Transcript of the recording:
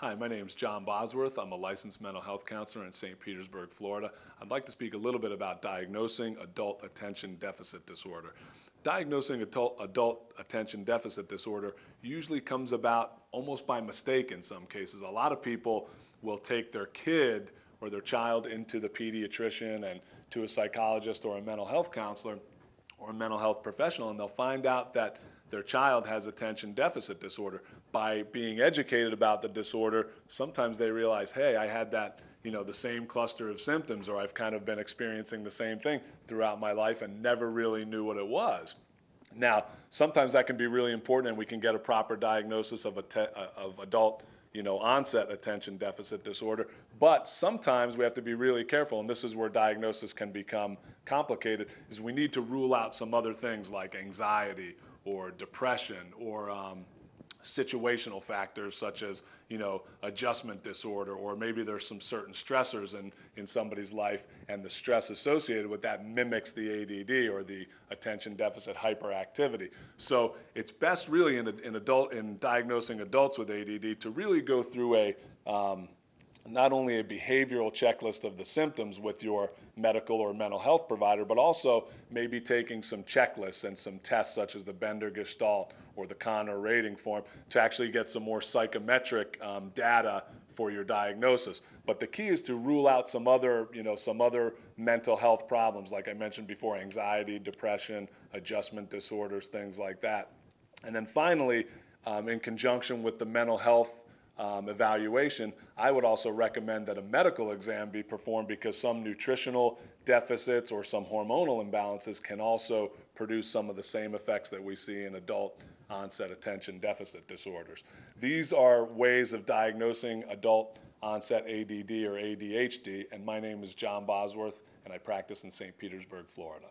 Hi, my name is John Bosworth. I'm a licensed mental health counselor in St. Petersburg, Florida. I'd like to speak a little bit about diagnosing adult attention deficit disorder. Diagnosing adult attention deficit disorder usually comes about almost by mistake in some cases. A lot of people will take their kid or their child into the pediatrician and to a psychologist or a mental health counselor or a mental health professional, and they'll find out that their child has attention deficit disorder. By being educated about the disorder, sometimes they realize, hey, I had that, the same cluster of symptoms, or I've kind of been experiencing the same thing throughout my life and never really knew what it was. Now, sometimes that can be really important, and we can get a proper diagnosis of adult onset attention deficit disorder. But sometimes we have to be really careful, and this is where diagnosis can become complicated, is we need to rule out some other things like anxiety or depression or situational factors such as, adjustment disorder, or maybe there's some certain stressors in somebody's life, and the stress associated with that mimics the ADD or the attention deficit hyperactivity. So it's best really in diagnosing adults with ADD to really go through not only a behavioral checklist of the symptoms with your medical or mental health provider, but also maybe taking some checklists and some tests such as the Bender Gestalt or the Connor rating form to actually get some more psychometric data for your diagnosis. But the key is to rule out some other mental health problems, like I mentioned before, anxiety, depression, adjustment disorders, things like that. And then finally, in conjunction with the mental health evaluation, I would also recommend that a medical exam be performed, because some nutritional deficits or some hormonal imbalances can also produce some of the same effects that we see in adult onset attention deficit disorders. These are ways of diagnosing adult onset ADD or ADHD, and my name is John Bosworth, and I practice in St. Petersburg, Florida.